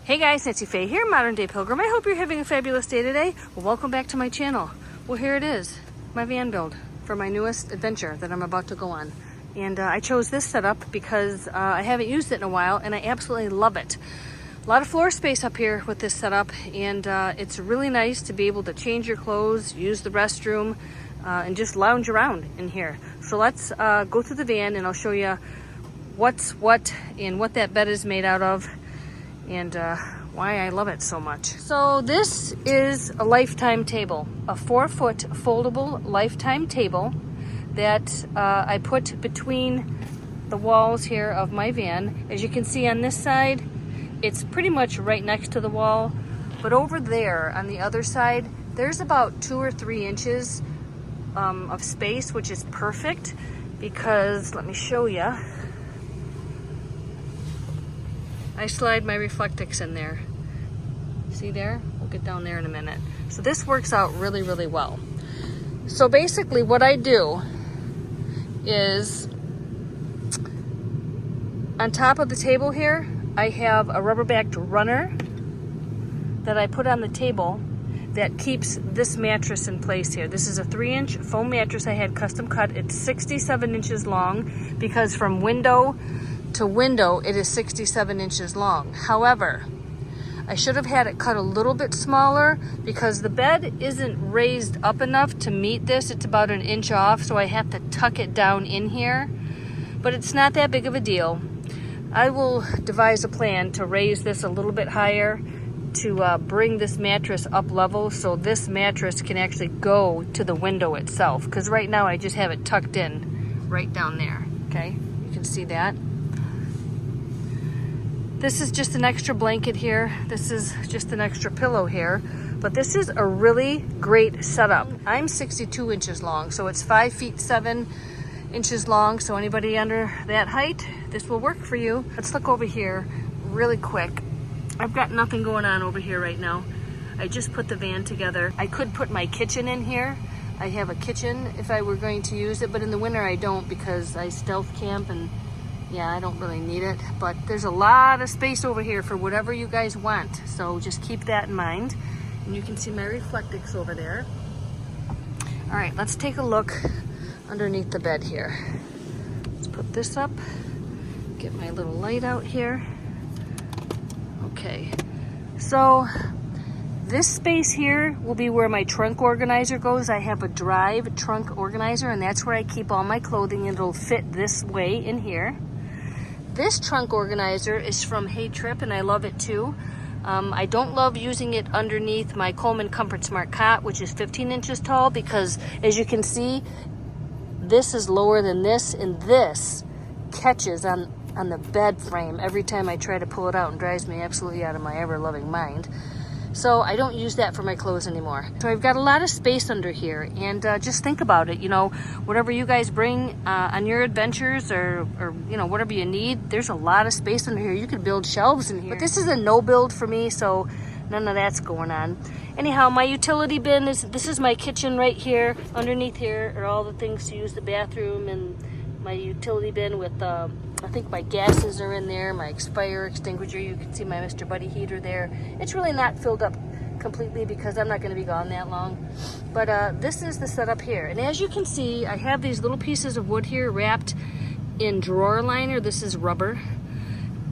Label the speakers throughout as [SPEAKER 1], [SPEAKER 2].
[SPEAKER 1] Hey guys, Nancy Faye here, Modern Day Pilgrim. I hope you're having a fabulous day today. Well, welcome back to my channel. Well, here it is, my van build for my newest adventure that I'm about to go on. And I chose this setup because I haven't used it in a while and I absolutely love it. A lot of floor space up here with this setup, and it's really nice to be able to change your clothes, use the restroom, and just lounge around in here. So let's go through the van and I'll show you what's what and what that bed is made out of, and why I love it so much. So this is a lifetime table, a 4-foot foldable lifetime table that I put between the walls here of my van. As you can see on this side, it's pretty much right next to the wall, but over there on the other side, there's about 2 or 3 inches of space, which is perfect because, let me show you, I slide my Reflectix in there. See there? We'll get down there in a minute. So this works out really, really well. So basically what I do is on top of the table here, I have a rubber-backed runner that I put on the table that keeps this mattress in place here. This is a 3-inch foam mattress I had custom cut. It's 67 inches long because from window to window, it is 67 inches long. However, I should have had it cut a little bit smaller because the bed isn't raised up enough to meet this. It's about 1 inch off, so I have to tuck it down in here. But it's not that big of a deal. I will devise a plan to raise this a little bit higher to bring this mattress up level so this mattress can actually go to the window itself. Because right now I just have it tucked in right down there, okay? You can see that. This is just an extra blanket here. This is just an extra pillow here. But this is a really great setup. I'm 62 inches long, so it's 5 feet 7 inches long. So anybody under that height, this will work for you. Let's look over here really quick. I've got nothing going on over here right now. I just put the van together. I could put my kitchen in here. I have a kitchen if I were going to use it, but in the winter I don't because I stealth camp and yeah, I don't really need it, but there's a lot of space over here for whatever you guys want. So just keep that in mind. And you can see my Reflectix over there. All right, let's take a look underneath the bed here. Let's put this up, get my little light out here. Okay, so this space here will be where my trunk organizer goes. I have a drive trunk organizer, and that's where I keep all my clothing. It'll fit this way in here. This trunk organizer is from Hey Trip, and I love it too. I don't love using it underneath my Coleman Comfortsmart cot, which is 15 inches tall, because as you can see, this is lower than this, and this catches on the bed frame every time I try to pull it out and drives me absolutely out of my ever-loving mind. So I don't use that for my clothes anymore. So I've got a lot of space under here, and just think about it, you know, whatever you guys bring on your adventures or you know, whatever you need, there's a lot of space under here. You could build shelves in here. But this is a no build for me, so none of that's going on. Anyhow, my utility bin this is my kitchen right here. Underneath here are all the things to use the bathroom, and my utility bin with I think my gases are in there, my fire extinguisher. You can see my Mr. Buddy heater there. It's really not filled up completely because I'm not going to be gone that long. But this is the setup here. And as you can see, I have these little pieces of wood here wrapped in drawer liner. This is rubber,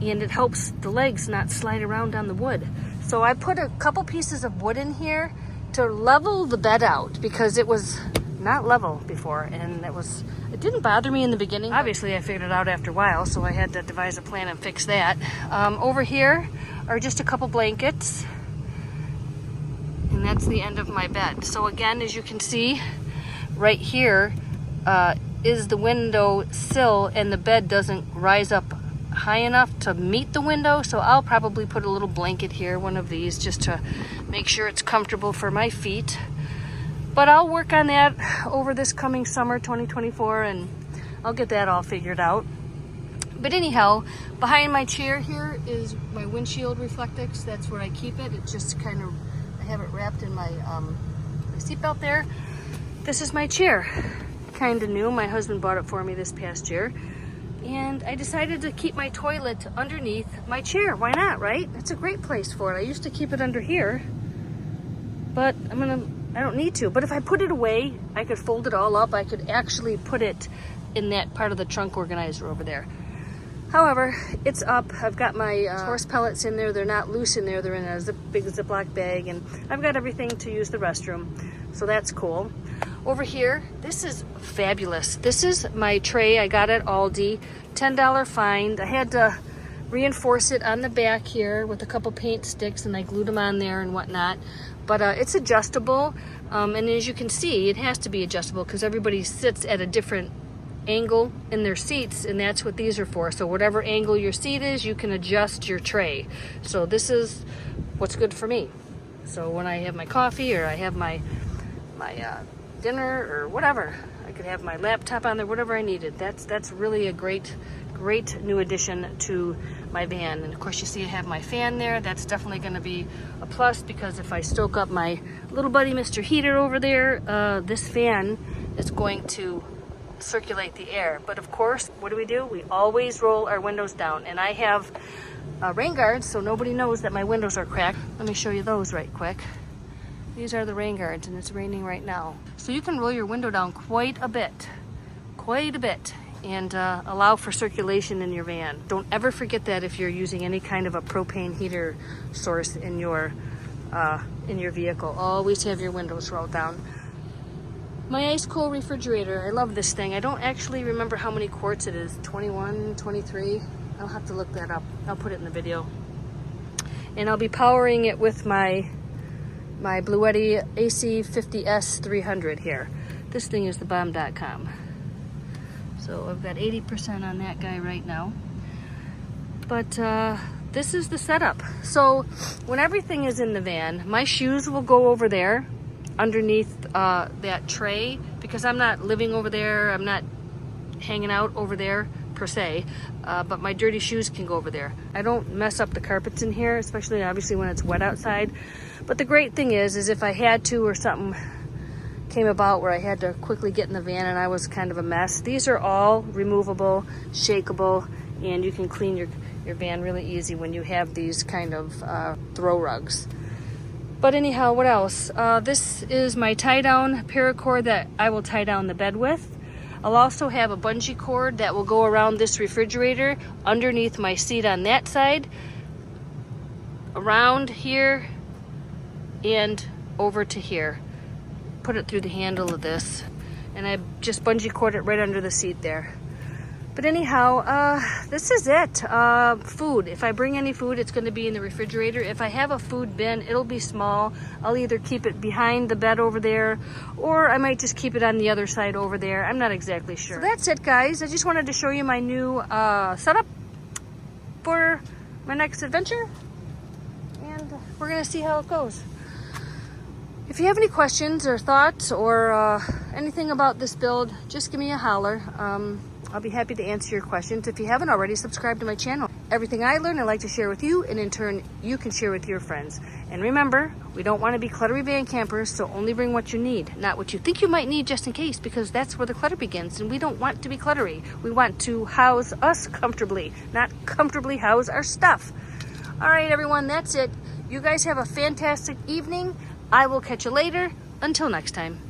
[SPEAKER 1] and it helps the legs not slide around on the wood. So I put a couple pieces of wood in here to level the bed out because it was not level before, and it didn't bother me in the beginning. Obviously I figured it out after a while, so I had to devise a plan and fix that. Over here are just a couple blankets, and that's the end of my bed. So again, as you can see, right here is the window sill, and the bed doesn't rise up high enough to meet the window, so I'll probably put a little blanket here, one of these, just to make sure it's comfortable for my feet. But I'll work on that over this coming summer 2024, and I'll get that all figured out. But anyhow, behind my chair here is my windshield Reflectix. That's where I keep it. It just kind of, I have it wrapped in my seatbelt there. This is my chair. Kind of new. My husband bought it for me this past year. And I decided to keep my toilet underneath my chair. Why not, right? It's a great place for it. I used to keep it under here, but I don't need to. But if I put it away, I could fold it all up. I could actually put it in that part of the trunk organizer over there. However, it's up. I've got my horse pellets in there. They're not loose in there. They're in a big Ziploc bag, and I've got everything to use the restroom. So that's cool. Over here, this is fabulous. This is my tray I got at Aldi, $10 find. I had to reinforce it on the back here with a couple paint sticks, and I glued them on there and whatnot. But it's adjustable, and as you can see, it has to be adjustable because everybody sits at a different angle in their seats, and that's what these are for. So whatever angle your seat is, you can adjust your tray. So this is what's good for me. So when I have my coffee or I have my dinner or whatever, I could have my laptop on there, whatever I needed. That's really a great new addition to my van. And of course you see I have my fan there. That's definitely going to be a plus, because if I stoke up my little buddy Mr. Heater over there, this fan is going to circulate the air. But of course, what do? We always roll our windows down, and I have RainGuards, so nobody knows that my windows are cracked. Let me show you those right quick. These are the RainGuards, and it's raining right now. So you can roll your window down quite a bit, and allow for circulation in your van. Don't ever forget that if you're using any kind of a propane heater source in your vehicle. Always have your windows rolled down. My ice cold refrigerator, I love this thing. I don't actually remember how many quarts it is, 21, 23. I'll have to look that up. I'll put it in the video. And I'll be powering it with my Bluetti AC50S 300 here. This thing is the bomb.com. So I've got 80% on that guy right now. But this is the setup. So when everything is in the van, my shoes will go over there underneath that tray, because I'm not living over there. I'm not hanging out over there per se, but my dirty shoes can go over there. I don't mess up the carpets in here, especially obviously when it's wet outside. But the great thing is if I had to, or something came about where I had to quickly get in the van and I was kind of a mess, these are all removable, shakeable, and you can clean your van really easy when you have these kind of throw rugs. But anyhow, what else? This is my tie-down paracord that I will tie down the bed with. I'll also have a bungee cord that will go around this refrigerator underneath my seat on that side, around here, and over to here. Put it through the handle of this, and I just bungee cord it right under the seat there. But anyhow, this is it. Food. If I bring any food, it's going to be in the refrigerator. If I have a food bin, it'll be small. I'll either keep it behind the bed over there, or I might just keep it on the other side over there. I'm not exactly sure. So that's it, guys. I just wanted to show you my new setup for my next adventure, and we're going to see how it goes. If you have any questions or thoughts or anything about this build, just give me a holler. I'll be happy to answer your questions. If you haven't already, subscribe to my channel. Everything I learn, I like to share with you, and in turn, you can share with your friends. And remember, we don't want to be cluttery van campers, so only bring what you need, not what you think you might need just in case, because that's where the clutter begins, and we don't want to be cluttery. We want to house us comfortably, not comfortably house our stuff. All right, everyone, that's it. You guys have a fantastic evening. I will catch you later. Until next time.